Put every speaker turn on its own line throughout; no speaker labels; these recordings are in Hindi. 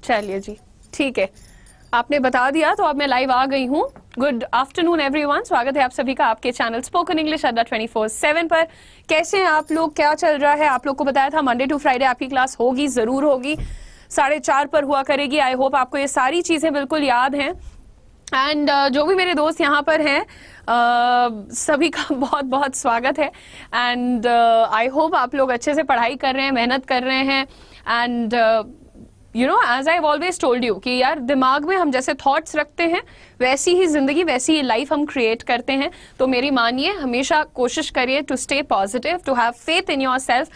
चलिए जी, ठीक है, आपने बता दिया तो अब मैं लाइव आ गई हूँ। गुड आफ्टरनून एवरीवन, स्वागत है आप सभी का आपके चैनल स्पोकन इंग्लिश अड्डा 24/7 पर। कैसे हैं आप लोग, क्या चल रहा है? आप लोग को बताया था मंडे टू फ्राइडे आपकी क्लास होगी, जरूर होगी, 4:30 पर हुआ करेगी। आई होप आपको ये सारी चीजें बिल्कुल याद हैं। एंड जो भी मेरे दोस्त यहाँ पर हैं सभी का बहुत बहुत स्वागत है। एंड आई होप आप लोग अच्छे से पढ़ाई कर रहे हैं, मेहनत कर रहे हैं। And you know, as I always told you कि यार दिमाग में हम जैसे थॉट्स रखते हैं वैसी ही जिंदगी, वैसी ही लाइफ हम क्रिएट करते हैं। तो मेरी मानिए, हमेशा कोशिश करिए to stay positive, to have faith in yourself.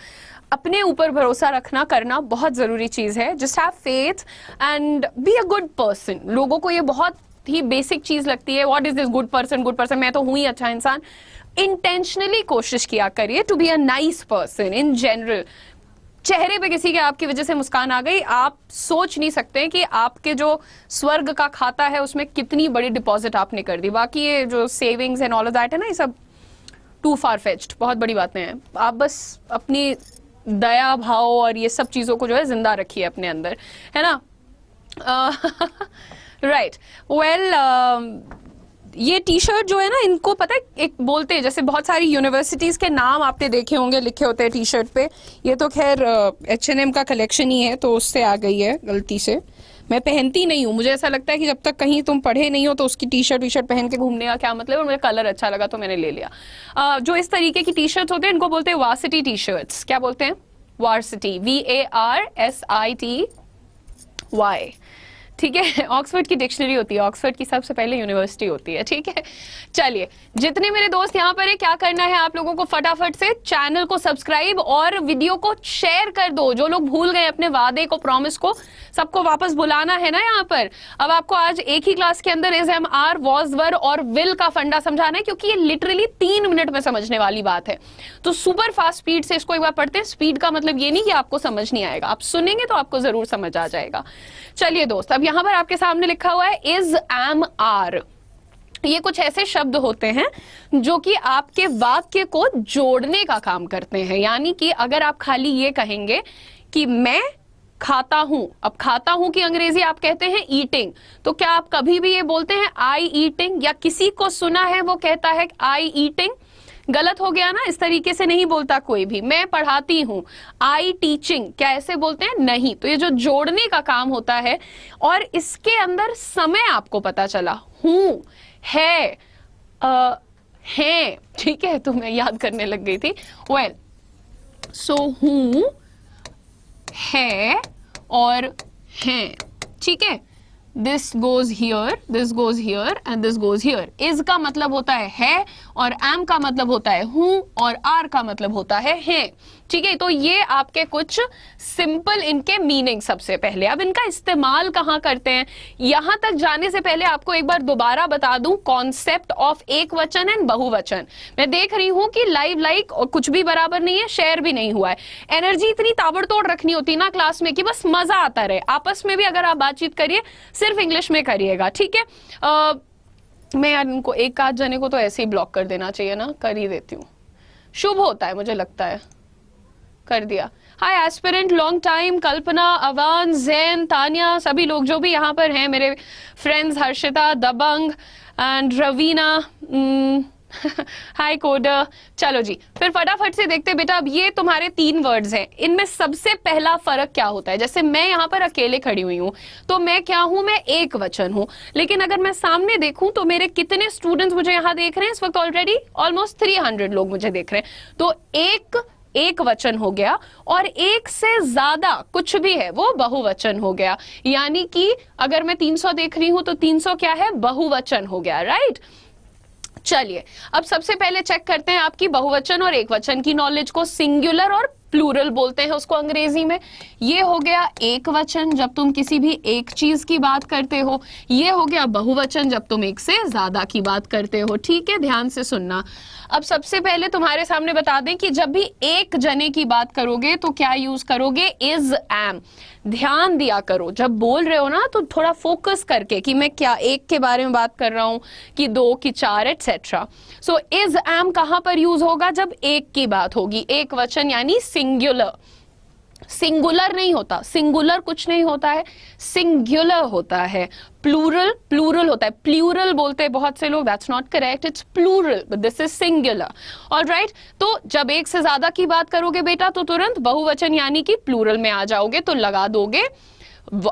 अपने ऊपर भरोसा रखना करना बहुत जरूरी चीज है। Just have faith and be a good person. लोगों को ये बहुत ही बेसिक चीज लगती है, what is this good person, good person, मैं तो हूं ही अच्छा इंसान। इंटेंशनली कोशिश किया करिए to be a nice person in general. चेहरे पे किसी के आपकी वजह से मुस्कान आ गई, आप सोच नहीं सकते कि आपके जो स्वर्ग का खाता है उसमें कितनी बड़ी डिपॉजिट आपने कर दी। बाकी ये जो savings and all of that है ना, ये सब टू फार फेच्ड, बहुत बड़ी बातें हैं। आप बस अपनी दया भाव और ये सब चीजों को जो है जिंदा रखिए अपने अंदर, है ना। राइट, वेल, ये टी शर्ट जो है ना, इनको पता है एक बोलते हैं, जैसे बहुत सारी यूनिवर्सिटीज के नाम आपने देखे होंगे लिखे होते हैं टी शर्ट पे। ये तो खैर H&M का कलेक्शन ही है, तो उससे आ गई है गलती से। मैं पहनती नहीं हूँ, मुझे ऐसा लगता है कि जब तक कहीं तुम पढ़े नहीं हो तो उसकी टी शर्ट पहन के घूमने का क्या मतलब है। और मुझे कलर अच्छा लगा तो मैंने ले लिया। जो इस तरीके की टी शर्ट होते हैं इनको बोलते हैं वार्सिटी टी शर्ट्स। क्या बोलते हैं? Varsity, VARSITY। ठीक है, ऑक्सफोर्ड की डिक्शनरी होती है, ऑक्सफोर्ड की सबसे पहले यूनिवर्सिटी होती है। ठीक है, चलिए, जितने मेरे दोस्त यहाँ पर है, क्या करना है आप लोगों को, फटाफट से चैनल को सब्सक्राइब और वीडियो को शेयर कर दो। जो लोग भूल गए अपने वादे को, प्रॉमिस को, सबको वापस बुलाना है ना यहाँ पर। अब आपको आज एक ही क्लास के अंदर इज, एम, आर, वॉज, वर और विल का फंडा समझाना है, क्योंकि ये लिटरली 3 मिनट में समझने वाली बात है। तो सुपर फास्ट स्पीड से इसको एक बार पढ़ते हैं। स्पीड का मतलब ये नहीं कि आपको समझ नहीं आएगा, आप सुनेंगे तो आपको जरूर समझ आ जाएगा। चलिए दोस्त, अब यहां पर आपके सामने लिखा हुआ है इज, एम, आर। ये कुछ ऐसे शब्द होते हैं जो कि आपके वाक्य को जोड़ने का काम करते हैं। यानी कि अगर आप खाली ये कहेंगे कि मैं खाता हूं, अब खाता हूं की अंग्रेजी आप कहते हैं ईटिंग, तो क्या आप कभी भी ये बोलते हैं आई ईटिंग? या किसी को सुना है वो कहता है आई ईटिंग? गलत हो गया ना, इस तरीके से नहीं बोलता कोई भी। मैं पढ़ाती हूं, आई टीचिंग, क्या ऐसे बोलते हैं? नहीं। तो ये जो जोड़ने का काम होता है, और इसके अंदर समय आपको पता चला, हूं, है, हैं, ठीक है, तो मैं याद करने लग गई थी। वेल, सो हूं, है और हैं, ठीक है। This goes here, this goes here and this goes here. Is का मतलब होता है और एम का मतलब होता है हूं, और आर का मतलब होता है हैं। ठीक है, तो ये आपके कुछ सिंपल इनके मीनिंग सबसे पहले। अब इनका इस्तेमाल कहाँ करते हैं, यहां तक जाने से पहले आपको एक बार दोबारा बता दूं कॉन्सेप्ट ऑफ एक वचन एंड बहुवचन। मैं देख रही हूं कि लाइव लाइक और कुछ भी बराबर नहीं है, शेयर भी नहीं हुआ है। एनर्जी इतनी ताबड़तोड़ रखनी होती ना क्लास में कि बस मजा आता रहे। आपस में भी अगर आप बातचीत करिए, सिर्फ इंग्लिश में करिएगा, ठीक है। मैं यार इनको एक आध जने को तो ऐसे ही ब्लॉक कर देना चाहिए ना, कर ही देती हूँ, शुभ होता है मुझे लगता है। कर दिया। Hi aspirant, long time, Kalpana, Awan, Jain, Tania, सभी लोग जो भी यहाँ पर हैं मेरे friends, Harshita, Dabang and Raveena, hi coder. चलो जी, फिर फटाफट से देखते बेटा। अब ये तुम्हारे 3 वर्ड्स हैं, इनमें सबसे पहला फर्क क्या होता है। जैसे मैं यहाँ पर अकेले खड़ी हुई हूँ तो मैं क्या हूं, मैं एक वचन हूं। लेकिन अगर मैं सामने देखूं तो मेरे कितने स्टूडेंट्स मुझे यहाँ देख रहे हैं इस वक्त? ऑलरेडी ऑलमोस्ट 300 लोग मुझे देख रहे हैं। तो एक वचन हो गया, और एक से ज्यादा कुछ भी है वो बहुवचन हो गया। यानी कि अगर मैं 300 देख रही हूं तो 300 क्या है, बहुवचन हो गया, राइट। चलिए, अब सबसे पहले चेक करते हैं आपकी बहुवचन और एक वचन की नॉलेज को। सिंगुलर और प्लूरल बोलते हैं उसको अंग्रेजी में। ये हो गया एक वचन जब तुम किसी भी एक चीज की बात करते हो। ये हो गया बहुवचन जब तुम एक से ज्यादा की बात करते हो। ठीक है, ध्यान से सुनना। अब सबसे पहले तुम्हारे सामने बता दें कि जब भी एक जने की बात करोगे तो क्या यूज करोगे, इज, एम। ध्यान दिया करो जब बोल रहे हो ना, तो थोड़ा फोकस करके कि मैं क्या एक के बारे में बात कर रहा हूं कि 2 की 4 एटसेट्रा। सो इज, एम कहां पर यूज होगा, जब एक की बात होगी, एक वचन यानी सिंगुलर। सिंगुलर नहीं होता, सिंगुलर कुछ नहीं होता है, सिंगुलर होता है, प्लूरल प्लूरल होता है, प्लूरल बोलते हैं बहुत से लोग, that's not correct, it's plural but this is singular. Alright, तो जब एक से ज्यादा की बात करोगे बेटा तो तुरंत बहुवचन यानी कि प्लूरल में आ जाओगे, तो लगा दोगे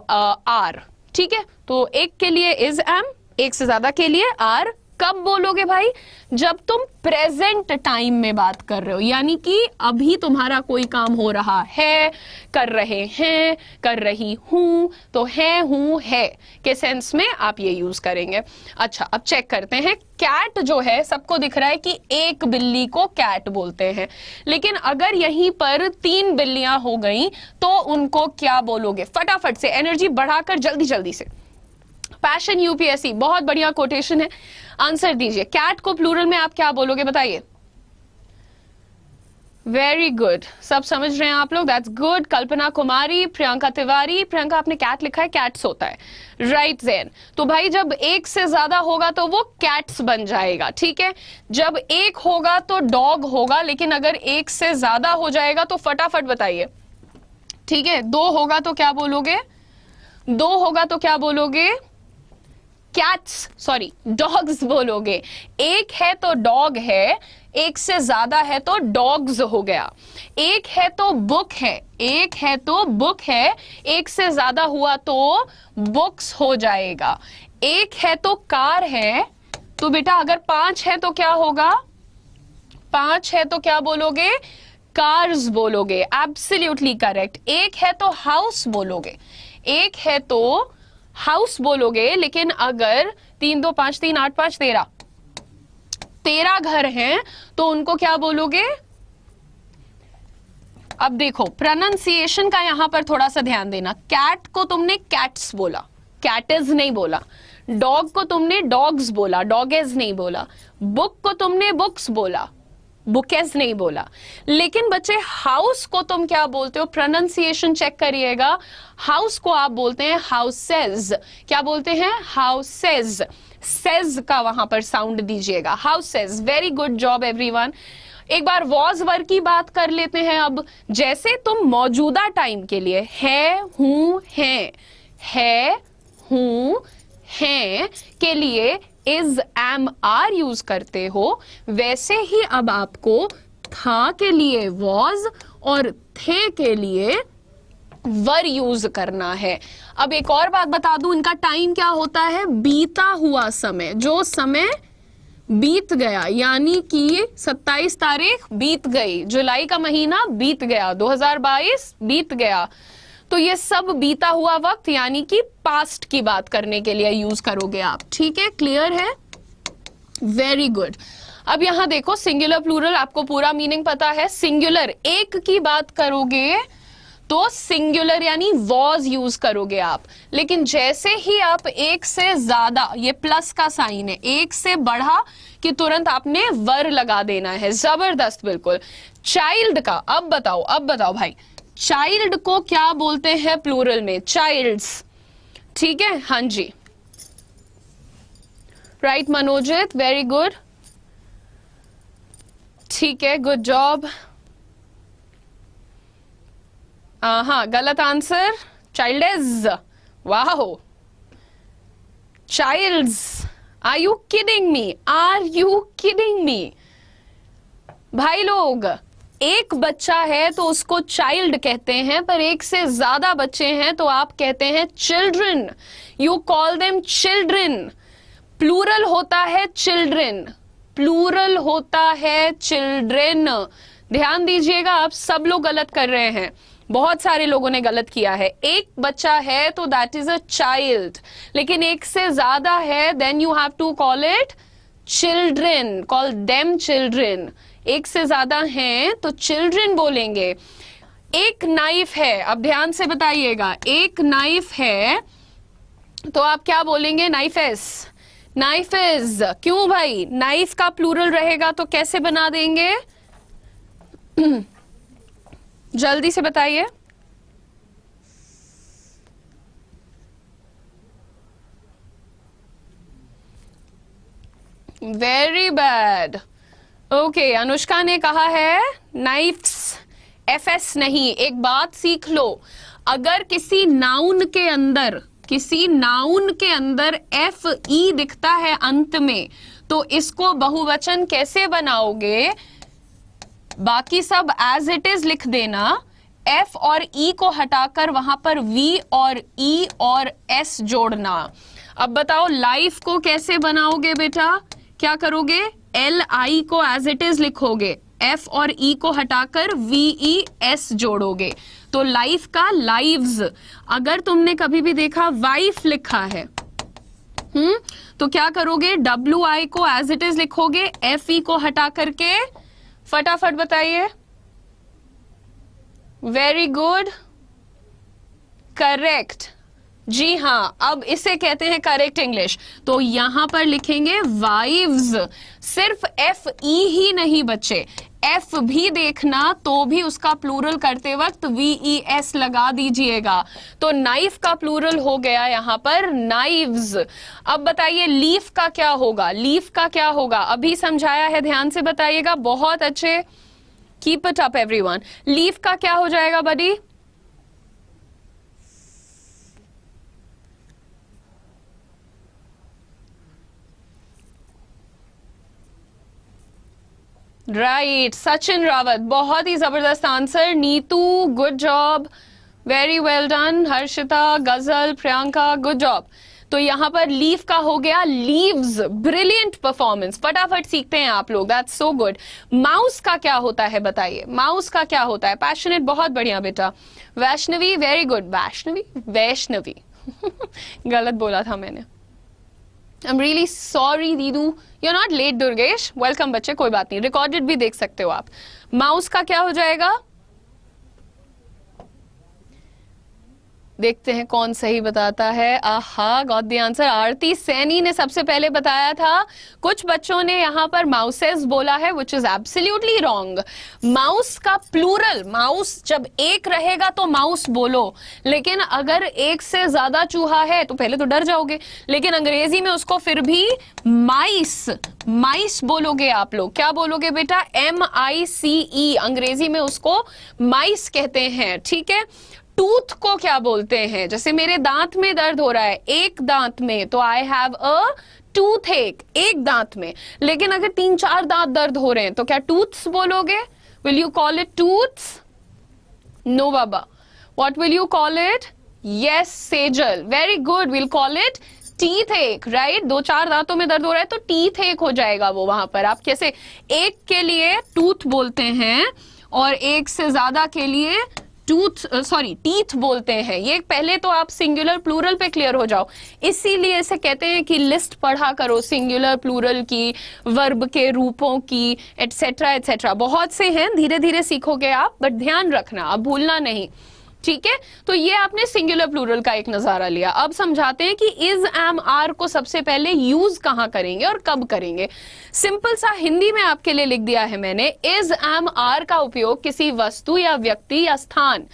आर, ठीक है। तो एक के लिए इज एम, एक से ज्यादा के लिए आर। कब बोलोगे भाई? जब तुम प्रेजेंट टाइम में बात कर रहे हो, यानी कि अभी तुम्हारा कोई काम हो रहा है, कर रहे हैं, कर रही हूं, तो है हूं है के सेंस में आप ये यूज करेंगे। अच्छा, अब चेक करते हैं। कैट जो है, सबको दिख रहा है कि एक बिल्ली को कैट बोलते हैं, लेकिन अगर यहीं पर 3 बिल्लियां हो गई तो उनको क्या बोलोगे? फटाफट से एनर्जी बढ़ाकर जल्दी जल्दी से। पैशन यूपीएससी, बहुत बढ़िया कोटेशन है, आंसर दीजिए। कैट को प्लूरल में आप क्या बोलोगे बताइए? वेरी गुड, सब समझ रहे हैं आप लोग, दैट्स गुड। कल्पना कुमारी, प्रियंका तिवारी, प्रियंका आपने कैट लिखा है, कैट्स होता है, राइट ज़ेन। तो भाई जब एक से ज्यादा होगा तो वो कैट्स बन जाएगा, ठीक है। जब एक होगा तो डॉग होगा, लेकिन अगर एक से ज्यादा हो जाएगा तो फटाफट बताइए, ठीक है। 2 होगा तो क्या बोलोगे? 2 होगा तो क्या बोलोगे? कैट्स, सॉरी डॉग्स बोलोगे। एक है तो डॉग है, एक से ज्यादा है तो डॉग्स हो गया। एक है तो बुक है, एक है तो बुक है, एक से ज्यादा हुआ तो बुक्स हो जाएगा। एक है तो कार है, तो बेटा अगर 5 है तो क्या होगा? 5 है तो क्या बोलोगे? कार्स बोलोगे, एब्सोल्युटली करेक्ट। एक है तो हाउस बोलोगे, एक है तो हाउस बोलोगे, लेकिन अगर 3 2 5 3 8 5 13 घर हैं तो उनको क्या बोलोगे? अब देखो प्रोनाउंसिएशन का यहां पर थोड़ा सा ध्यान देना। कैट को तुमने कैट्स बोला, कैटेज नहीं बोला। डॉग को तुमने डॉग्स बोला, डॉगेज नहीं बोला। बुक को तुमने बुक्स बोला, बुकेज नहीं बोला। लेकिन बच्चे हाउस को तुम क्या बोलते हो? प्रोनाउंसिएशन चेक करिएगा। हाउस को आप बोलते हैं हाउसेज। क्या बोलते हैं? हाउसेज। सेज का वहां पर साउंड दीजिएगा, houses. Very good job everyone. एक बार वॉज वर्ब की बात कर लेते हैं। अब जैसे तुम मौजूदा टाइम के लिए है हूं है हूं हैं के लिए इज एम आर यूज करते हो, वैसे ही अब आपको था के लिए वॉज और थे के लिए वर यूज करना है। अब एक और बात बता दूं, इनका टाइम क्या होता है? बीता हुआ समय। जो समय बीत गया, यानी कि 27 तारीख बीत गई, जुलाई का महीना बीत गया, 2022 बीत गया, तो ये सब बीता हुआ वक्त यानी कि पास्ट की बात करने के लिए यूज करोगे आप, ठीक है। क्लियर है? Very good. अब यहां देखो सिंगुलर प्लूरल, आपको पूरा मीनिंग पता है। सिंगुलर एक की बात करोगे तो सिंगुलर यानी वॉज यूज करोगे आप, लेकिन जैसे ही आप एक से ज्यादा, ये प्लस का साइन है, एक से बढ़ा कि तुरंत आपने वर लगा देना है। जबरदस्त, बिल्कुल। चाइल्ड का अब बताओ भाई, चाइल्ड को क्या बोलते हैं प्लूरल में? चाइल्ड्स, ठीक है। हाँ जी, राइट मनोजित, वेरी गुड, ठीक है, गुड जॉब। हाँ, गलत आंसर, चाइल्ड्स। वाह, childs. Are you kidding me? Are you kidding me? भाई लोग, एक बच्चा है तो उसको चाइल्ड कहते हैं, पर एक से ज्यादा बच्चे हैं तो आप कहते हैं children. You call them children. Plural होता है चिल्ड्रन, प्लूरल होता है चिल्ड्रन। ध्यान दीजिएगा, आप सब लोग गलत कर रहे हैं, बहुत सारे लोगों ने गलत किया है। एक बच्चा है तो दैट इज अ चाइल्ड, लेकिन एक से ज्यादा है then you have to call it children, call them children. एक से ज्यादा हैं तो चिल्ड्रन बोलेंगे। एक नाइफ है, अब ध्यान से बताइएगा, एक नाइफ है तो आप क्या बोलेंगे? नाइफेस, नाइफेज। क्यों भाई? नाइफ का प्लूरल रहेगा तो कैसे बना देंगे? जल्दी से बताइए। Very bad. ओके, अनुष्का ने कहा है नाइफ्स, FS नहीं। एक बात सीख लो, अगर किसी नाउन के अंदर FE दिखता है अंत में, तो इसको बहुवचन कैसे बनाओगे? बाकी सब एज इट इज लिख देना, F और E को हटाकर वहां पर V और E और S जोड़ना। अब बताओ लाइफ को कैसे बनाओगे बेटा? क्या करोगे? LI को एज इट इज लिखोगे, F और E को हटाकर VES जोड़ोगे, तो लाइफ का लाइव्स। अगर तुमने कभी भी देखा वाइफ लिखा है, तो क्या करोगे? WI को एज इट इज लिखोगे, FE को हटा करके। फटाफट बताइए। Very good, correct. जी हाँ, अब इसे कहते हैं करेक्ट इंग्लिश। तो यहां पर लिखेंगे वाइव्स। सिर्फ FE ही नहीं बच्चे, F भी देखना, तो भी उसका प्लूरल करते वक्त VES लगा दीजिएगा। तो नाइफ का प्लूरल हो गया यहां पर नाइव्स। अब बताइए लीफ का क्या होगा? लीफ का क्या होगा? अभी समझाया है, ध्यान से बताइएगा। बहुत अच्छे, keep it up everyone. Leaf का क्या हो जाएगा बडी? राइट, सचिन रावत, बहुत ही जबरदस्त answer. Neetu, good job, very well done. Harshita, गजल, प्रियंका, गुड जॉब। तो यहां पर लीफ का हो गया लीव्स। ब्रिलियंट परफॉर्मेंस, फटाफट सीखते हैं आप लोग, दैट्स सो गुड। माउस का क्या होता है बताइए? माउस का क्या होता है? पैशनेट, बहुत बढ़िया बेटा। Vaishnavi, very good. वैष्णवी गलत बोला था मैंने। I'm really sorry दीदू, you're not late Durgesh. Welcome बच्चे, कोई बात नहीं, रिकॉर्डेड भी देख सकते हो आप। माउस का क्या हो जाएगा? देखते हैं कौन सही बताता है। आहा, गॉट द आंसर। आरती सैनी ने सबसे पहले बताया था। कुछ बच्चों ने यहाँ पर माउसेस बोला है, which is absolutely wrong. Mouse का प्लूरल, माउस जब एक रहेगा तो माउस बोलो, लेकिन अगर एक से ज्यादा चूहा है तो पहले तो डर जाओगे, लेकिन अंग्रेजी में उसको फिर भी माइस बोलोगे आप लोग। क्या बोलोगे बेटा? MICE, अंग्रेजी में उसको माइस कहते हैं, ठीक है। टूथ को क्या बोलते हैं? जैसे मेरे दांत में दर्द हो रहा है, एक दांत में, तो आई हैव अ टूथ एक, एक दांत में। लेकिन अगर 3-4 दांत दर्द हो रहे हैं तो क्या टूथ्स बोलोगे? Will you call it tooths? No बाबा। What will you call it? Yes Sejal, very good, will call it teeth एक, राइट। 2-4 दांतों में दर्द हो रहा है तो टीथ एक हो जाएगा वो। वहां पर आप कैसे एक के लिए टूथ बोलते हैं और एक से ज्यादा के लिए टीथ बोलते हैं। ये पहले तो आप सिंगुलर प्लूरल पे क्लियर हो जाओ, इसीलिए इसे कहते हैं कि लिस्ट पढ़ा करो सिंगुलर प्लूरल की, वर्ब के रूपों की, एटसेट्रा एटसेट्रा। बहुत से हैं, धीरे धीरे सीखोगे आप, बट ध्यान रखना, अब भूलना नहीं, ठीक है। तो ये आपने सिंगुलर प्लूरल का एक नजारा लिया। अब समझाते हैं कि इज, एम, आर को सबसे पहले यूज कहां करेंगे और कब करेंगे। सिंपल सा हिंदी में आपके लिए लिख दिया है मैंने। इज, एम, आर का उपयोग किसी वस्तु या व्यक्ति या स्थान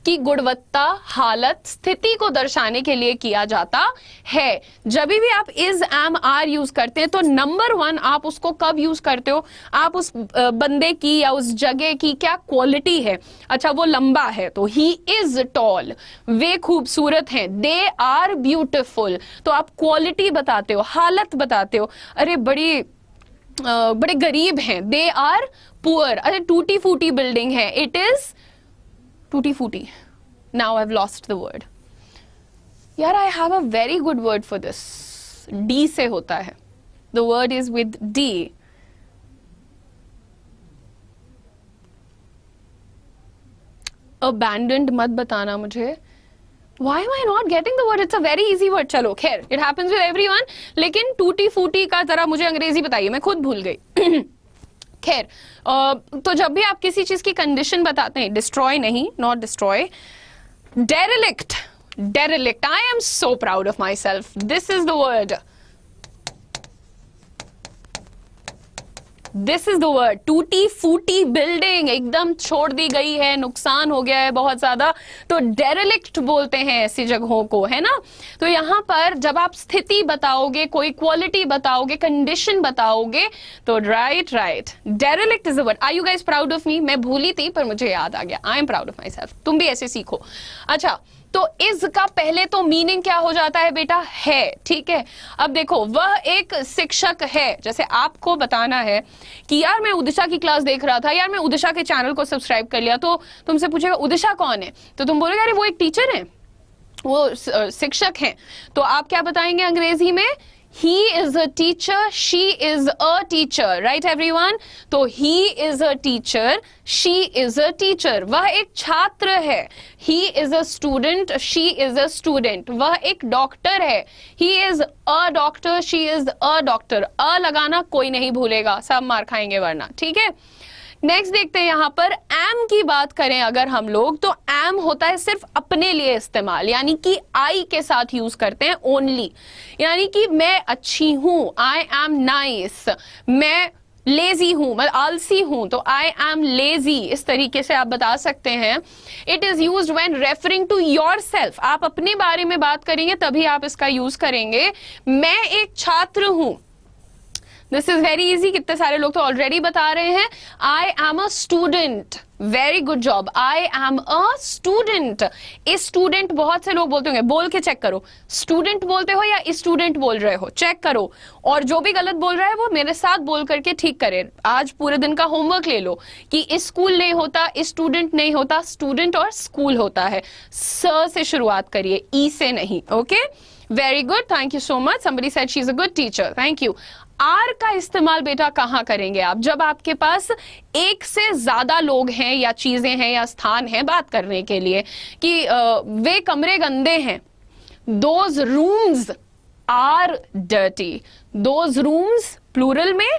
की गुणवत्ता, हालत, स्थिति को दर्शाने के लिए किया जाता है। जब भी आप इज, एम, आर यूज करते हैं तो नंबर 1 आप उसको कब यूज करते हो? आप उस बंदे की या उस जगह की क्या क्वालिटी है। अच्छा, वो लंबा है तो ही इज टॉल, वे खूबसूरत हैं, दे आर ब्यूटिफुल, तो आप क्वालिटी बताते हो, हालत बताते हो। अरे बड़े गरीब हैं, दे आर पुअर। अरे टूटी फूटी बिल्डिंग है, इट इज टूटी फूटी। Now I have lost the word. यार, I have a very good word for this. D से होता है, the word is with D. Abandoned मत बताना मुझे। Why am I not getting the word? It's a very easy word. चलो खैर, it happens with everyone. लेकिन टूटी फूटी का जरा मुझे अंग्रेजी बताइए, मैं खुद भूल गई। खैर, तो जब भी आप किसी चीज की कंडीशन बताते हैं, डिस्ट्रॉय नहीं, not destroy, डेरिलिक्ट, डेरिलिक्ट, I am so proud of my self, this is the word. This is the word, टूटी फूटी बिल्डिंग एकदम छोड़ दी गई है, नुकसान हो गया है बहुत ज्यादा, तो डेरेलिक्ट बोलते हैं ऐसी जगहों को, है ना। तो यहां पर जब आप स्थिति बताओगे, कोई क्वालिटी बताओगे, कंडीशन बताओगे, तो right derelict is the word. Are you guys proud of me? मैं भूली थी पर मुझे याद आ गया। I am proud of myself. तुम भी ऐसे सीखो। अच्छा, तो इस का पहले तो मीनिंग क्या हो जाता है बेटा? है, ठीक है। अब देखो, वह एक शिक्षक है, जैसे आपको बताना है कि यार मैं उदिशा की क्लास देख रहा था, यार मैं उदिशा के चैनल को सब्सक्राइब कर लिया, तो तुमसे पूछेगा उदिशा कौन है, तो तुम बोलोगे अरे वो एक टीचर है, वो शिक्षक हैं। तो आप क्या बताएंगे अंग्रेजी में? He is a teacher, she is a teacher, right everyone? तो he is a teacher, she is a teacher. वह एक छात्र है। He is a student, she is a student. वह एक डॉक्टर है। He is a doctor, she is a doctor. अ लगाना कोई नहीं भूलेगा, सब मार खाएंगे वरना, ठीक है। नेक्स्ट देखते हैं, यहां पर एम की बात करें अगर हम लोग, तो एम होता है सिर्फ अपने लिए इस्तेमाल, यानी कि आई के साथ यूज करते हैं ओनली, यानी कि मैं अच्छी हूं, आई एम नाइस, मैं लेजी हूं, मैं आलसी हूं, तो आई एम लेजी, इस तरीके से आप बता सकते हैं। It is used when referring to yourself, आप अपने बारे में बात करेंगे तभी आप इसका यूज करेंगे। मैं एक छात्र हूं, दिस इज वेरी इजी, कितने सारे लोग तो ऑलरेडी बता रहे हैं। आई am a student, very good job, I am a student. Student बहुत से लोग बोलते होंगे, बोल के चेक करो, स्टूडेंट बोलते हो या स्टूडेंट बोल रहे हो, चेक करो। और जो भी गलत बोल रहा है वो मेरे साथ बोल करके ठीक करे। आज पूरे दिन का होमवर्क ले लो कि स्कूल नहीं होता, स्टूडेंट नहीं होता, स्टूडेंट और स्कूल होता है। स से शुरुआत करिए, ई से नहीं, okay. Very good, thank you so much. Somebody said she is a good teacher, thank you. Are का इस्तेमाल बेटा कहां करेंगे आप? जब आपके पास एक से ज्यादा लोग हैं या चीजें हैं या स्थान है बात करने के लिए, कि वे कमरे गंदे हैं, those rooms are dirty, those rooms plural में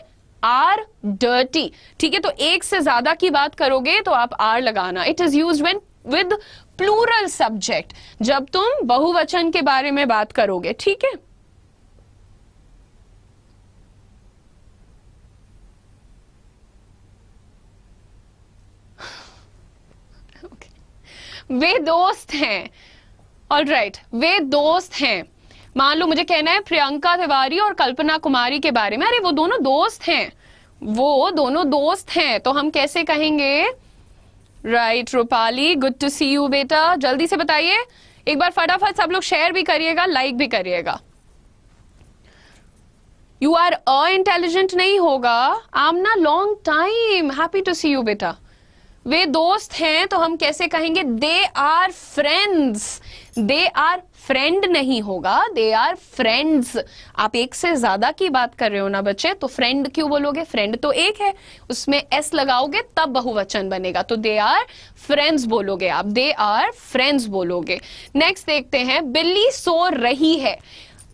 आर डर्टी, ठीक है। तो एक से ज्यादा की बात करोगे तो आप आर लगाना। It is used when with plural subject, जब तुम बहुवचन के बारे में बात करोगे, ठीक है। वे दोस्त हैं, ऑलराइट, वे दोस्त हैं। मान लो मुझे कहना है प्रियंका तिवारी और कल्पना कुमारी के बारे में, अरे वो दोनों दोस्त हैं, वो दोनों दोस्त हैं, तो हम कैसे कहेंगे? Right Rupali, good to see you बेटा। जल्दी से बताइए, एक बार फटाफट सब लोग शेयर भी करिएगा, लाइक भी करिएगा। यू आर अ इंटेलिजेंट नहीं होगा, Amna long time, happy to see you बेटा। वे दोस्त हैं तो हम कैसे कहेंगे? They are friends, they are friend नहीं होगा, दे आर फ्रेंड्स। आप एक से ज्यादा की बात कर रहे हो ना बच्चे, तो फ्रेंड क्यों बोलोगे? फ्रेंड तो एक है, उसमें एस लगाओगे तब बहुवचन बनेगा, तो दे आर फ्रेंड्स बोलोगे आप, दे आर फ्रेंड्स बोलोगे। नेक्स्ट देखते हैं, बिल्ली सो रही है।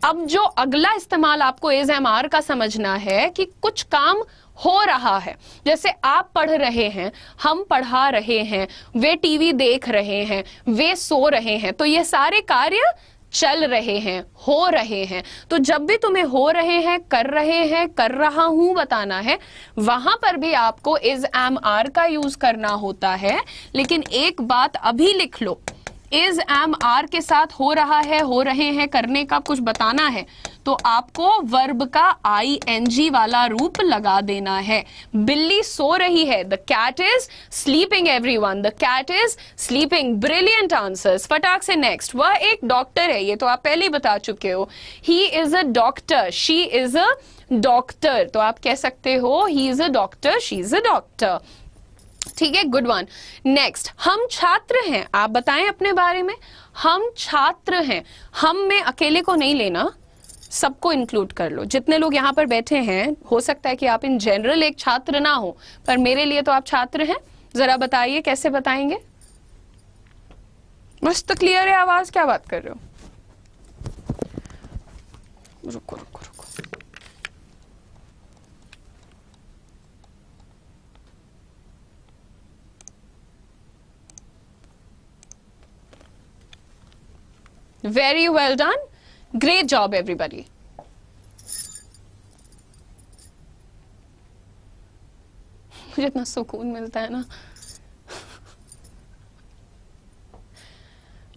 अब जो अगला इस्तेमाल आपको इज एम आर का समझना है कि कुछ काम हो रहा है, जैसे आप पढ़ रहे हैं, हम पढ़ा रहे हैं, वे टीवी देख रहे हैं, वे सो रहे हैं, तो ये सारे कार्य चल रहे हैं, हो रहे हैं। तो जब भी तुम्हें हो रहे हैं, कर रहे हैं, कर रहा हूं बताना है, वहां पर भी आपको इज एम आर का यूज करना होता है। लेकिन एक बात अभी लिख लो, इज एम आर के साथ हो रहा है, हो रहे हैं, करने का कुछ बताना है तो आपको वर्ब का ing वाला रूप लगा देना है। बिल्ली सो रही है, the cat is sleeping everyone, the cat is sleeping. Brilliant answers. फटाक से नेक्स्ट, वह एक डॉक्टर है, ये तो आप पहले ही बता चुके हो। He is a doctor, she is a doctor, तो आप कह सकते हो he is a doctor, she is a doctor, ठीक है, गुड वन। नेक्स्ट, हम छात्र हैं, आप बताएं अपने बारे में। हम छात्र हैं, हम में अकेले को नहीं लेना, सबको इंक्लूड कर लो। जितने लोग यहाँ पर बैठे हैं, हो सकता है कि आप इन जनरल एक छात्र ना हो, पर मेरे लिए तो आप छात्र हैं। जरा बताइए कैसे बताएंगे? मस्त क्लियर है आवाज, क्या बात कर रहे हो? रुको रुको रुको, very well done, great job everybody. मुझे इतना सुकून मिलता है ना।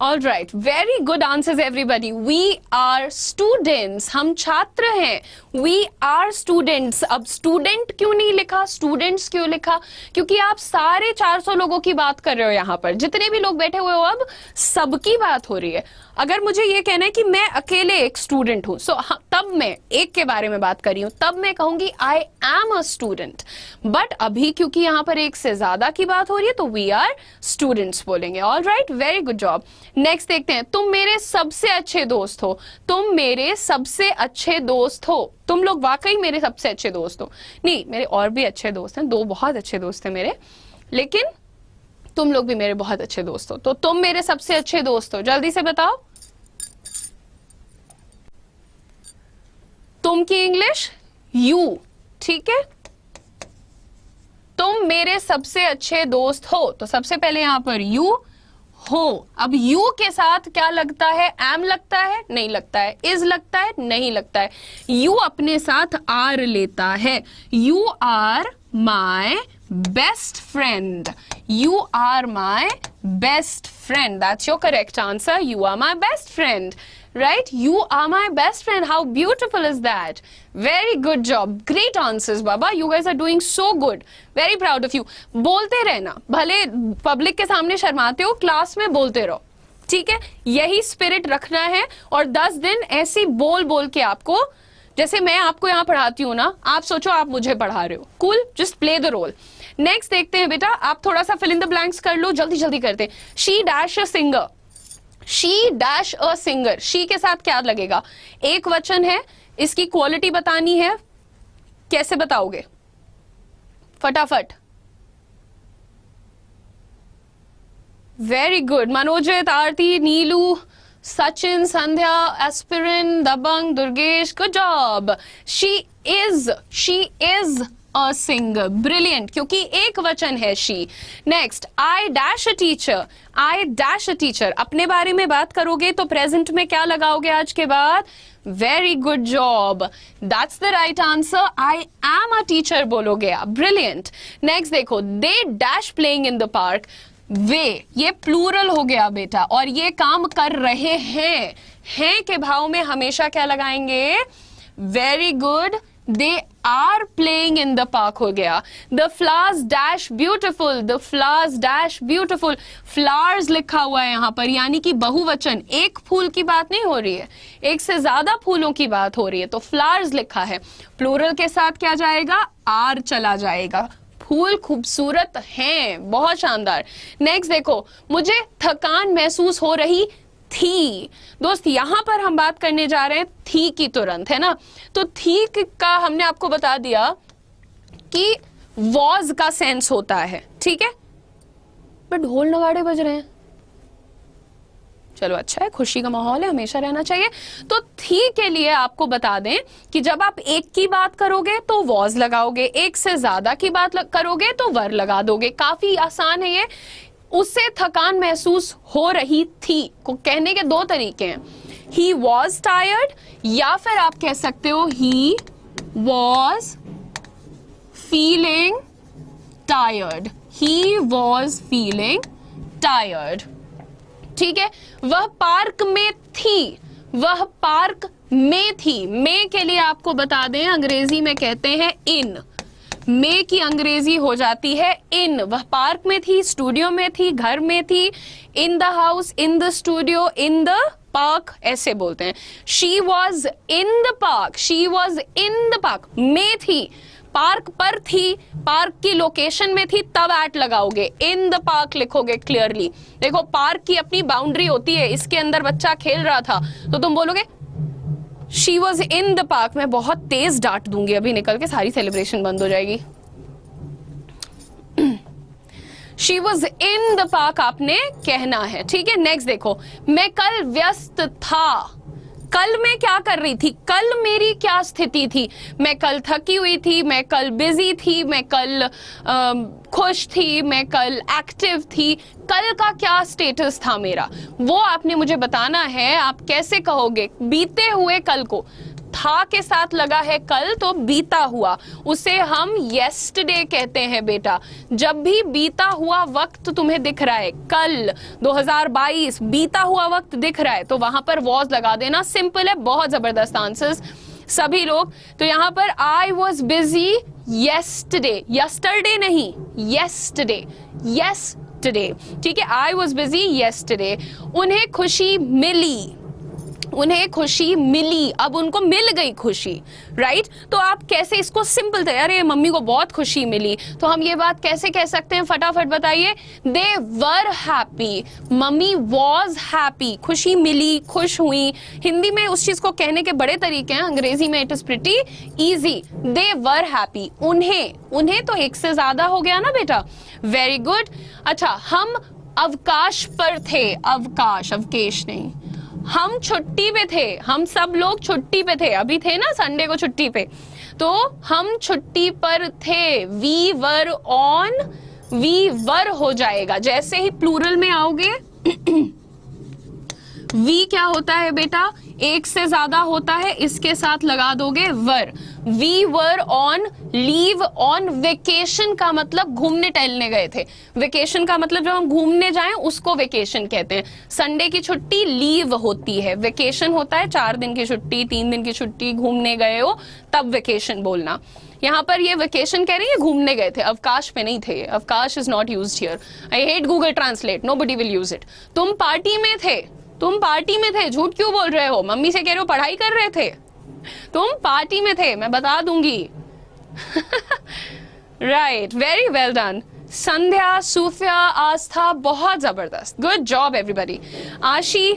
All right, very good answers everybody. We are students. हम छात्र हैं. We are students. अब student क्यों नहीं लिखा, students क्यों लिखा? क्योंकि आप सारे 400 लोगों की बात कर रहे हो यहाँ पर, जितने भी लोग बैठे हुए हो अब सबकी बात हो रही है। अगर मुझे ये कहना है कि मैं अकेले एक स्टूडेंट हूं, तब मैं एक के बारे में बात कर रही हूं, तब मैं कहूंगी आई एम अ स्टूडेंट। बट अभी क्योंकि यहाँ पर एक से ज्यादा की बात हो रही है तो वी आर स्टूडेंट्स बोलेंगे। All right, very good job. Next देखते हैं, तुम मेरे सबसे अच्छे दोस्त हो। तुम मेरे सबसे अच्छे दोस्त हो। तुम लोग वाकई मेरे सबसे अच्छे दोस्त हो। नहीं, मेरे और भी अच्छे दोस्त हैं, 2 बहुत अच्छे दोस्त हैं मेरे, लेकिन तुम लोग भी मेरे बहुत अच्छे दोस्त हो। तो तुम मेरे सबसे अच्छे दोस्त हो, जल्दी से बताओ। तुम की इंग्लिश यू, ठीक है। तुम मेरे सबसे अच्छे दोस्त हो, तो सबसे पहले यहां पर यू हो। अब यू के साथ क्या लगता है? एम लगता है? नहीं लगता है। इज लगता है? नहीं लगता है। यू अपने साथ आर लेता है। You are my best friend. You are my best friend. That's your correct answer. You are my best friend. Right? You are my best friend. How beautiful is that? Very good job. Great answers, Baba. You guys are doing so good. Very proud of you. बोलते रहना, भले पब्लिक के सामने शर्माते हो, क्लास में बोलते रहो, ठीक है। यही स्पिरिट रखना है और 10 दिन ऐसी बोल बोल के आपको, जैसे मैं आपको यहाँ पढ़ाती हूँ ना, आप सोचो आप मुझे पढ़ा रहे हो। Cool, just play the role. Next देखते हैं बेटा, आप थोड़ा सा फिल इन द ब्लैंक्स कर लो, जल्दी जल्दी करते हैं। She dash a singer. She dash a singer, she के साथ क्या लगेगा? एक वचन है, इसकी क्वालिटी बतानी है, कैसे बताओगे? फटाफट। Very good. मनोजित, आरती, नीलू, सचिन, संध्या, एस्पिरिन, दबंग, Durgesh, good job. She is a singer, brilliant, क्योंकि एक वचन है she. Next, I dash a teacher. I dash a teacher, अपने बारे में बात करोगे तो प्रेजेंट में क्या लगाओगे आज के बाद? Very good job, that's the right answer. I am a teacher बोलोगे आप, ब्रिलियंट। नेक्स्ट देखो, they dash playing in the park. वे, ये प्लूरल हो गया बेटा, और ये काम कर रहे हैं के भाव में हमेशा क्या लगाएंगे? Very good, they are playing in the park हो गया। The flowers dash beautiful. The flowers dash beautiful. Flowers लिखा हुआ है यहाँ पर, यानी कि बहुवचन, एक फूल की बात नहीं हो रही है, एक से ज्यादा फूलों की बात हो रही है, तो फ्लावर्स लिखा है। प्लूरल के साथ क्या जाएगा? आर चला जाएगा। फूल खूबसूरत हैं, बहुत शानदार। नेक्स्ट देखो, मुझे थकान महसूस हो रही थी। दोस्त, यहां पर हम बात करने जा रहे हैं थी की तुरंत, है ना। तो थी का हमने आपको बता दिया कि वॉज का सेंस होता है, ठीक है। बट ढोल नगाड़े बज रहे हैं, चलो अच्छा है, खुशी का माहौल है, हमेशा रहना चाहिए। तो थी के लिए आपको बता दें कि जब आप एक की बात करोगे तो वॉज लगाओगे, एक से ज्यादा की बात करोगे तो वर लगा दोगे। काफी आसान है ये। उससे थकान महसूस हो रही थी को कहने के 2 तरीके हैं। ही वॉज टायर्ड, या फिर आप कह सकते हो he was feeling tired. He was feeling tired, ठीक है। वह पार्क में थी। वह पार्क में थी। में के लिए आपको बता दें, अंग्रेजी में कहते हैं इन। में की अंग्रेजी हो जाती है इन। वह पार्क में थी, स्टूडियो में थी, घर में थी, in the house, in the studio, in the park, ऐसे बोलते हैं। She was in the park. She was in the park, में थी, पार्क पर थी, पार्क की लोकेशन में थी, तब एट लगाओगे। इन द पार्क लिखोगे क्लियरली। देखो, पार्क की अपनी बाउंड्री होती है, इसके अंदर बच्चा खेल रहा था तो तुम बोलोगे she was in the park. मैं बहुत तेज डांट दूंगी अभी निकल के, सारी सेलिब्रेशन बंद हो जाएगी। She was in the park आपने कहना है, ठीक है। नेक्स्ट देखो, मैं कल व्यस्त था। कल मैं क्या कर रही थी? कल मेरी क्या स्थिति थी? मैं कल थकी हुई थी, मैं कल बिजी थी, मैं कल खुश थी, मैं कल एक्टिव थी। कल का क्या स्टेटस था मेरा, वो आपने मुझे बताना है। आप कैसे कहोगे बीते हुए कल को? था के साथ लगा है कल तो बीता हुआ, उसे हम येस्टरडे कहते हैं बेटा। जब भी बीता हुआ वक्त तुम्हें दिख रहा है, कल 2022 बीता हुआ वक्त दिख रहा है, तो वहां पर वॉज लगा देना। सिंपल है, बहुत जबरदस्त आंसर्स सभी लोग। तो यहां पर I was busy yesterday, yesterday नहीं, येस्टरडे, येस्टरडे, ठीक है। I was busy yesterday. उन्हें खुशी मिली, उन्हें खुशी मिली, अब उनको मिल गई खुशी, राइट। तो आप कैसे इसको सिंपल थे, अरे मम्मी को बहुत खुशी मिली, तो हम ये बात कैसे कह सकते हैं, फटाफट बताइए। They were happy, mummy was happy, खुशी मिली, खुश हुई। हिंदी में उस चीज को कहने के बड़े तरीके हैं, अंग्रेजी में it is pretty easy. They were happy, उन्हें तो एक से ज्यादा हो गया ना बेटा, वेरी गुड। अच्छा, हम अवकाश पर थे, अवकाश, अवकेश नहीं, हम छुट्टी पे थे, हम सब लोग छुट्टी पे थे, अभी थे ना संडे को छुट्टी पे, तो हम छुट्टी पर थे। We were on, we were हो जाएगा। जैसे ही प्लूरल में आओगे वी क्या होता है बेटा, एक से ज्यादा होता है, इसके साथ लगा दोगे were. We were on leave on vacation का मतलब घूमने टहलने गए थे। वेकेशन का मतलब जब हम घूमने जाएं उसको वेकेशन कहते हैं। संडे की छुट्टी लीव होती है, वेकेशन होता है 4 दिन की छुट्टी, 3 दिन की छुट्टी, घूमने गए हो तब वेकेशन बोलना। यहाँ पर ये वेकेशन कह रही है, घूमने गए थे, अवकाश पे नहीं थे। अवकाश is not used here. I hate Google translate, nobody will use it. तुम पार्टी में थे, तुम पार्टी में थे, झूठ क्यों बोल रहे हो, मम्मी से कह रहे हो पढ़ाई कर रहे थे, तुम पार्टी में थे, मैं बता दूंगी। Right, very well done. Sandhya, Sufia, Aastha, बहुत जबरदस्त, good job everybody. Aashi,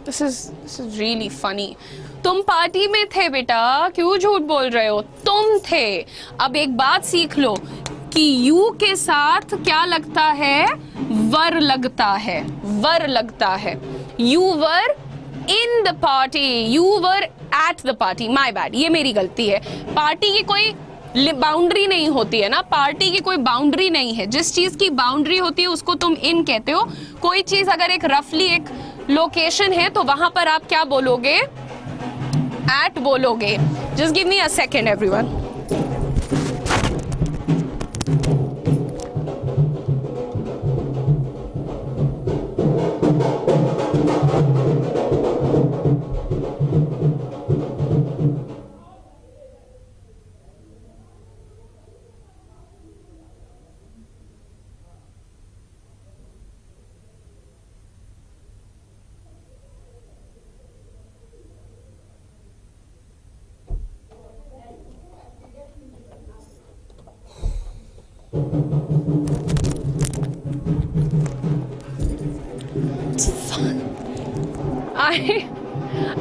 this is really funny. तुम पार्टी में थे बेटा, क्यों झूठ बोल रहे हो, तुम थे। अब एक बात सीख लो कि यू के साथ क्या लगता है, वर लगता है, वर लगता है। You were in the party, you were at the party, my bad, ये मेरी गलती है। पार्टी की कोई बाउंड्री नहीं होती है ना, पार्टी की कोई बाउंड्री नहीं है। जिस चीज की बाउंड्री होती है उसको तुम इन कहते हो। कोई चीज अगर एक रफली एक लोकेशन है तो वहां पर आप क्या बोलोगे, एट बोलोगे। Just give me a second everyone.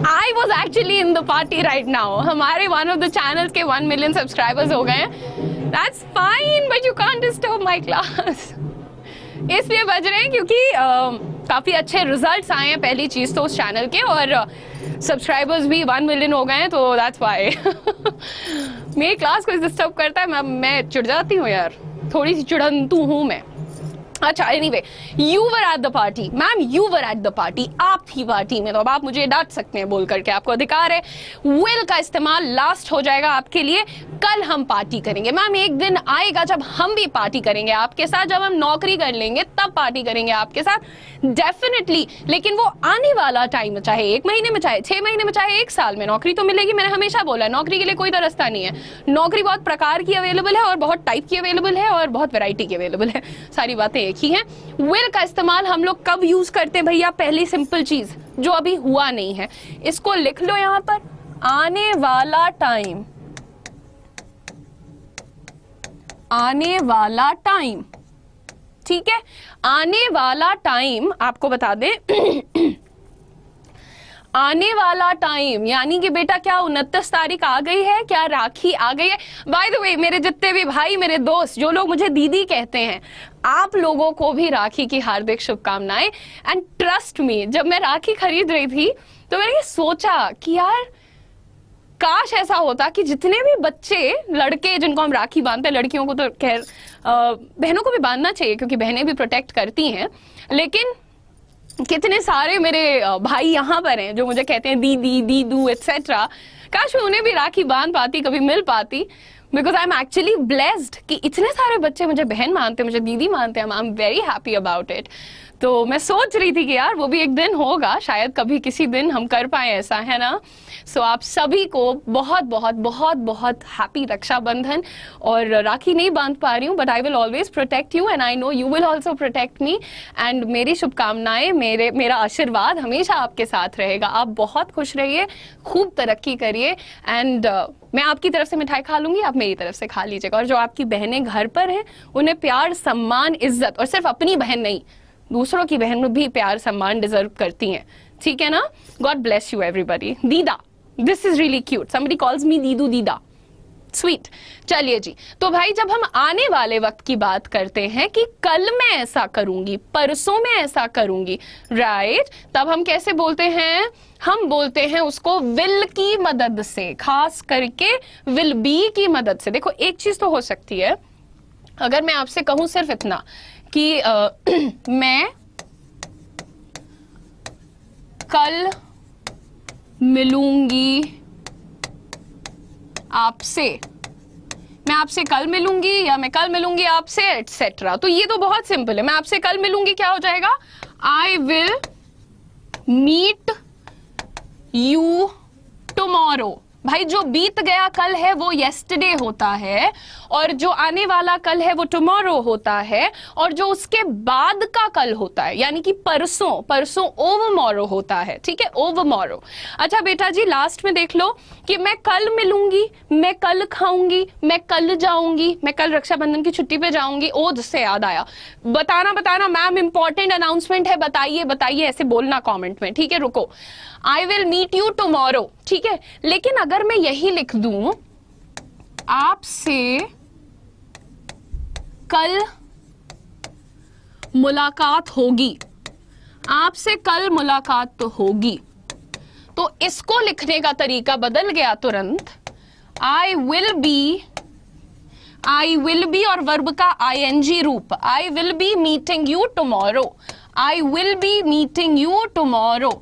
I was actually in the party right now. हमारे one of the channels के 1 million subscribers हो गए हैं। That's fine, but you can't disturb my class. इसलिए बज रहे हैं क्योंकि काफी अच्छे रिजल्ट्स आए हैं, पहली चीज तो उस चैनल के, और सब्सक्राइबर्स भी 1 मिलियन हो गए हैं, तो that's why. मेरी क्लास को डिस्टर्ब करता है, मैं चिढ़ जाती हूँ यार, थोड़ी सी चिड़ंतू हूँ मैं। अच्छा, anyway, you were at the party, ma'am you were at the party, आप थी पार्टी में, तो अब आप मुझे डांट सकते हैं बोल करके, आपको अधिकार है। विल का इस्तेमाल लास्ट हो जाएगा आपके लिए। कल हम पार्टी करेंगे, मैम एक दिन आएगा जब हम भी पार्टी करेंगे आपके साथ, जब हम नौकरी कर लेंगे तब पार्टी करेंगे आपके साथ, डेफिनेटली। लेकिन वो आने वाला टाइम, चाहे 1 महीने में, चाहे 6 महीने में, चाहे 1 साल में नौकरी तो मिलेगी। मैंने हमेशा बोला है नौकरी के लिए कोई रास्ता नहीं है। नौकरी बहुत प्रकार की अवेलेबल है, और बहुत टाइप की अवेलेबल है, और बहुत वैरायटी की अवेलेबल है, सारी बातें एक ही हैं। विल का इस्तेमाल हम लोग कब यूज करते हैं भैया, पहली सिंपल चीज जो अभी हुआ नहीं है, इसको लिख लो यहां पर, आने वाला टाइम, आने वाला टाइम, ठीक है। आने वाला टाइम आपको बता दें आने वाला टाइम यानी कि बेटा क्या 29 तारीख आ गई है, क्या राखी आ गई है। बाय द वे, मेरे जितने भी भाई, मेरे दोस्त, जो लोग मुझे दीदी कहते हैं, आप लोगों को भी राखी की हार्दिक शुभकामनाएं। एंड ट्रस्ट मी, जब मैं राखी खरीद रही थी तो मैंने सोचा कि यार काश ऐसा होता कि जितने भी बच्चे, लड़के जिनको हम राखी बांधते हैं, लड़कियों को तो खैर बहनों को भी बांधना चाहिए क्योंकि बहनें भी प्रोटेक्ट करती हैं, लेकिन कितने सारे मेरे भाई यहाँ पर हैं जो मुझे कहते हैं दीदी, दीदू एटसेट्रा। काश मैं उन्हें भी राखी बांध पाती, कभी मिल पाती, because I am actually blessed कि इतने सारे बच्चे मुझे बहन मानते हैं, मुझे दीदी मानते हैं। I am very happy about it. तो मैं सोच रही थी कि यार वो भी एक दिन होगा, शायद कभी किसी दिन हम कर पाए ऐसा, है ना। सो आप सभी को बहुत बहुत बहुत बहुत हैप्पी रक्षाबंधन। और राखी नहीं बांध पा रही हूँ, but I will always protect you and I know you will also protect me. And मेरी शुभकामनाएं, मेरा आशीर्वाद हमेशा आपके साथ रहेगा। आप बहुत खुश रहिए, खूब तरक्की करिए। एंड मैं आपकी तरफ से मिठाई खा लूंगी, आप मेरी तरफ से खा लीजिएगा। और जो आपकी बहनें घर पर हैं उन्हें प्यार, सम्मान, इज्जत, और सिर्फ अपनी बहन नहीं, दूसरों की बहन भी प्यार सम्मान डिजर्व करती हैं, ठीक है ना। God bless you everybody. Dida, this is really cute, somebody calls me Didu, Dida, sweet. चलिए जी, तो भाई जब हम आने वाले वक्त की बात करते हैं कि कल मैं ऐसा करूंगी, परसों में ऐसा करूंगी, राइट, तब हम कैसे बोलते हैं? हम बोलते हैं उसको विल की मदद से, खास करके विल बी की मदद से। देखो एक चीज तो हो सकती है, अगर मैं आपसे कहूं सिर्फ इतना कि मैं कल मिलूंगी आपसे, मैं आपसे कल मिलूंगी या मैं कल मिलूंगी आपसे, एटसेट्रा। तो ये तो बहुत सिंपल है। मैं आपसे कल मिलूंगी क्या हो जाएगा? I will meet you tomorrow. भाई जो बीत गया कल है वो येस्टरडे होता है, और जो आने वाला कल है वो टुमारो होता है, और जो उसके बाद का कल होता है यानी कि परसों, परसों ओवरमॉरो होता है, ठीक है, ओवरमॉरो। अच्छा बेटा जी, लास्ट में देख लो कि मैं कल मिलूंगी, मैं कल खाऊंगी, मैं कल जाऊंगी, मैं कल रक्षाबंधन की छुट्टी पे जाऊंगी। ओ जिससे याद आया, बताना मैम, इंपॉर्टेंट अनाउंसमेंट है, बताइए, ऐसे बोलना कॉमेंट में, ठीक है। रुको, I will meet you tomorrow, ठीक है। लेकिन अगर मैं यही लिख दूं, आपसे कल मुलाकात होगी, आपसे कल मुलाकात तो होगी, तो इसको लिखने का तरीका बदल गया तुरंत। आई विल बी और वर्ब का ING रूप, I will be meeting you tomorrow, I will be meeting you tomorrow,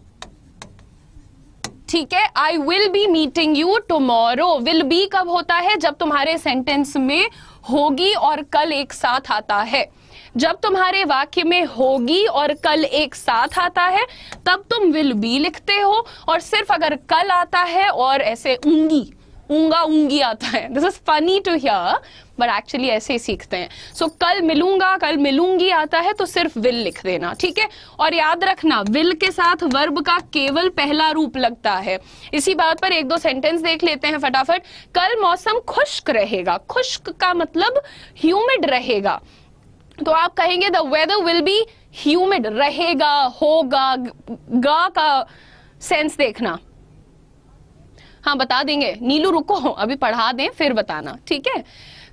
ठीक है। I will be meeting you tomorrow. Will be कब होता है? जब तुम्हारे सेंटेंस में होगी और कल एक साथ आता है। जब तुम्हारे वाक्य में होगी और कल एक साथ आता है तब तुम विल बी लिखते हो, और सिर्फ अगर कल आता है और ऐसे ऊंगी आता है, this is funny to hear but actually ऐसे ही सीखते हैं। सो कल मिलूंगा, कल मिलूंगी आता है तो सिर्फ विल लिख देना, ठीक है। और याद रखना, विल के साथ वर्ब का केवल पहला रूप लगता है। इसी बात पर एक दो सेंटेंस देख लेते हैं फटाफट। कल मौसम खुश्क रहेगा, खुश्क का मतलब ह्यूमिड रहेगा, तो आप कहेंगे the weather will be humid, रहेगा, होगा, गा का सेंस देखना। हाँ बता देंगे, नीलू रुको अभी पढ़ा दें फिर बताना, ठीक है।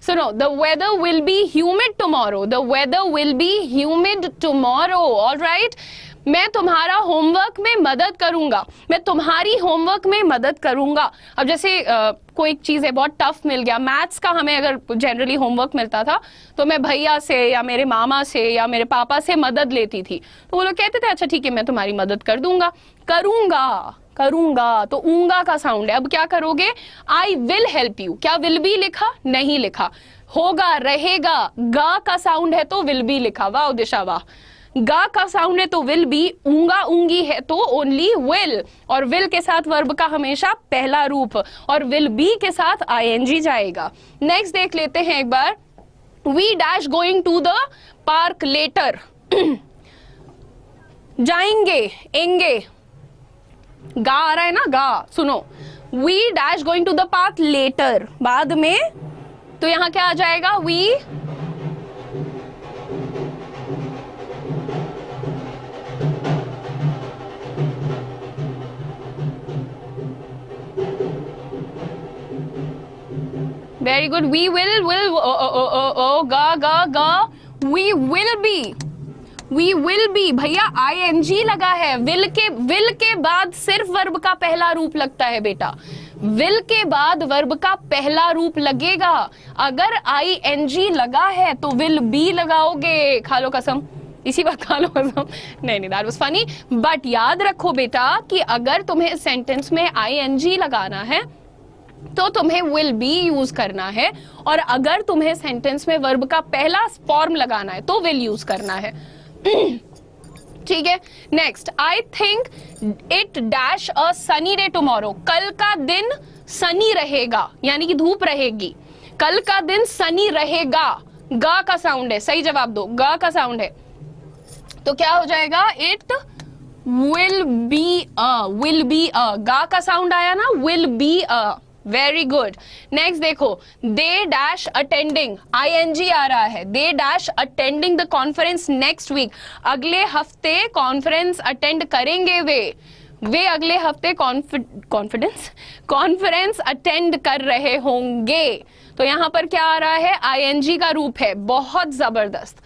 सुनो, the weather will be humid tomorrow, the weather will be humid tomorrow, alright. मैं तुम्हारा होमवर्क में मदद करूंगा, मैं तुम्हारी होमवर्क में मदद करूंगा। अब जैसे कोई चीज है बहुत टफ मिल गया, मैथ्स का हमें अगर जनरली होमवर्क मिलता था तो मैं भैया से या मेरे मामा से या मेरे पापा से मदद लेती थी, तो वो लोग कहते थे अच्छा ठीक है मैं तुम्हारी मदद कर दूंगा। करूंगा तो ऊंगा का साउंड है। अब क्या करोगे? आई विल हेल्प यू, क्या विल बी लिखा? नहीं लिखा। होगा, रहेगा, गा का साउंड है तो विल बी लिखा, वाह दिशा वाह। गा का साउंड है तो विल बी, ऊंगा ऊंगी है तो ओनली विल, और विल के साथ वर्ब का हमेशा पहला रूप, और विल बी के साथ ING जाएगा। नेक्स्ट देख लेते हैं एक बार। We dash going to the park later, जाएंगे, एंगे, गा आ रहा है ना, गा सुनो। We dash going to the park later, बाद में, तो यहां क्या आ जाएगा? We very good. We will गा वी विल बी भैया ING लगा है। विल के बाद सिर्फ वर्ब का पहला रूप लगता है बेटा, विल के बाद वर्ब का पहला रूप लगेगा। अगर ING लगा है तो विल बी लगाओगे, खा लो कसम, इसी बात खा लो कसम। नहीं दैट वाज फनी। बट याद रखो बेटा कि अगर तुम्हें सेंटेंस में आईएनजी लगाना है तो तुम्हें विल बी यूज करना है, और अगर तुम्हें सेंटेंस में वर्ब का पहला फॉर्म लगाना है तो विल यूज करना है। ठीक है, next, I think it dash a sunny day tomorrow. कल का दिन सनी रहेगा, यानी कि धूप रहेगी। कल का दिन सनी रहेगा, गा का साउंड है, सही जवाब दो, गा का साउंड है, तो क्या हो जाएगा, इट विल बी अ, गा का साउंड आया ना, will be a, very good. Next देखो, दे डैश अटेंडिंग, आईएनजी आ रहा है, they dash attending the conference next week, अगले हफ्ते कॉन्फ्रेंस अटेंड करेंगे वे अगले हफ्ते कॉन्फ्रेंस अटेंड कर रहे होंगे। तो यहां पर क्या आ रहा है, आईएनजी का रूप है, बहुत जबरदस्त।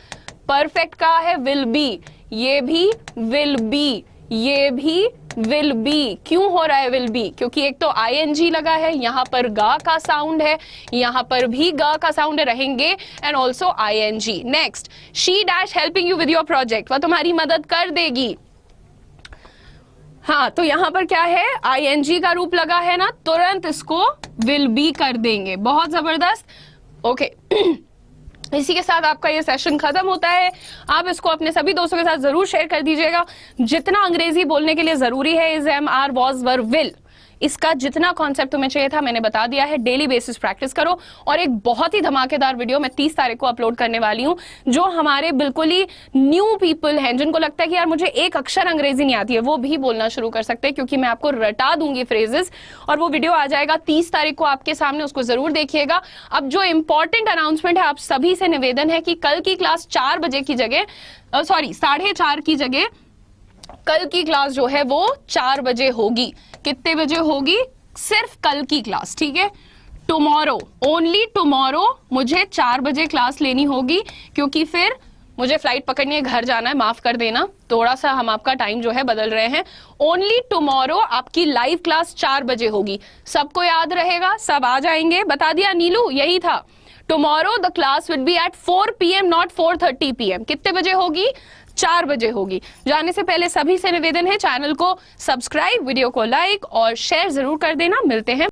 परफेक्ट का है विल बी, ये भी विल बी, ये भी विल बी। क्यों हो रहा है विल बी, क्योंकि एक तो आईएनजी लगा है, यहां पर गा का साउंड है, यहां पर भी गा का साउंड रहेंगे, and also ING. Next, she dash helping you with your project, वह तुम्हारी मदद कर देगी। हाँ, तो यहां पर क्या है, आईएनजी का रूप लगा है ना, तुरंत इसको विल बी कर देंगे, बहुत जबरदस्त। ओके इसी के साथ आपका ये सेशन खत्म होता है। आप इसको अपने सभी दोस्तों के साथ जरूर शेयर कर दीजिएगा। जितना अंग्रेजी बोलने के लिए जरूरी है, is, am, are, was, were, will, इसका जितना कॉन्सेप्ट तुम्हें चाहिए था मैंने बता दिया है। डेली बेसिस प्रैक्टिस करो, और एक बहुत ही धमाकेदार वीडियो मैं 30 तारीख को अपलोड करने वाली हूं, जो हमारे बिल्कुल ही न्यू पीपल हैं, जिनको लगता है कि यार मुझे एक अक्षर अंग्रेजी नहीं आती है, वो भी बोलना शुरू कर सकते हैं, क्योंकि मैं आपको रटा दूंगी फ्रेजेस, और वो वीडियो आ जाएगा 30 तारीख को आपके सामने, उसको जरूर देखिएगा। अब जो इंपॉर्टेंट अनाउंसमेंट है, आप सभी से निवेदन है कि कल की क्लास 4 बजे की जगह, सॉरी 4:30 की जगह कल की क्लास जो है वो 4 बजे होगी। कितने बजे होगी, सिर्फ कल की क्लास, ठीक है। टुमारो, ओनली टुमारो मुझे 4 बजे क्लास लेनी होगी, क्योंकि फिर मुझे फ्लाइट पकड़नी है, घर जाना है, माफ कर देना, थोड़ा सा हम आपका टाइम जो है बदल रहे हैं। ओनली टुमारो आपकी लाइव क्लास 4 बजे होगी। सबको याद रहेगा, सब आ जाएंगे, बता दिया नीलू, यही था। Tomorrow the class will be at 4 PM not 4:30 PM। कितने बजे होगी, 4 बजे होगी। जाने से पहले सभी से निवेदन है, चैनल को सब्सक्राइब, वीडियो को लाइक और शेयर जरूर कर देना। मिलते हैं